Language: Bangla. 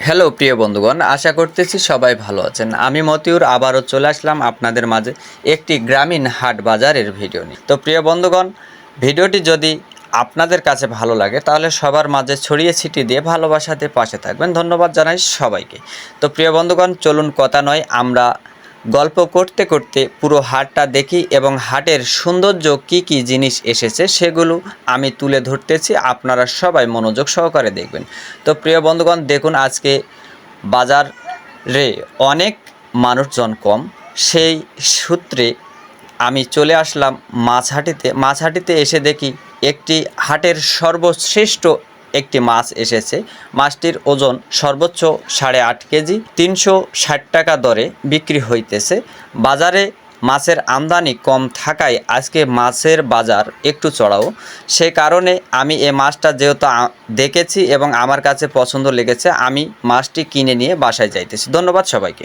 হ্যালো প্রিয় বন্ধুগণ, আশা করতেছি সবাই ভালো আছেন। আমি মতিউর আবারও চলে আসলাম আপনাদের মাঝে একটি গ্রামীণ হাট বাজারের ভিডিও নিয়ে। তো প্রিয় বন্ধুগণ, ভিডিওটি যদি আপনাদের কাছে ভালো লাগে তাহলে সবার মাঝে ছড়িয়ে ছিটিয়ে দিয়ে ভালোবাসাতে পাশে থাকবেন। ধন্যবাদ জানাই সবাইকে। তো প্রিয় বন্ধুগণ, চলুন কথা নয়, আমরা গল্প করতে করতে পুরো হাটটা দেখি এবং হাটের সৌন্দর্য কি কি জিনিস এসেছে সেগুলো আমি তুলে ধরতেছি, আপনারা সবাই মনোযোগ সহকারে দেখবেন। তো প্রিয় বন্ধুগণ, দেখুন আজকে বাজারে অনেক মানুষজন কম, সেই সূত্রে আমি চলে আসলাম মাছহাটিতে এসে দেখি একটি হাটের সর্বশ্রেষ্ঠ একটি মাছ এসেছে। মাছটির ওজন সর্বোচ্চ 8.5 কেজি, 360 টাকা দরে বিক্রি হইতেছে। বাজারে মাছের আমদানি কম থাকায় আজকে মাছের বাজার একটু চড়াও। সে কারণে আমি এই মাছটা যেহেতু দেখেছি এবং আমার কাছে পছন্দ লেগেছে, আমি মাছটি কিনে নিয়ে বাসায় যাইতেছি। ধন্যবাদ সবাইকে।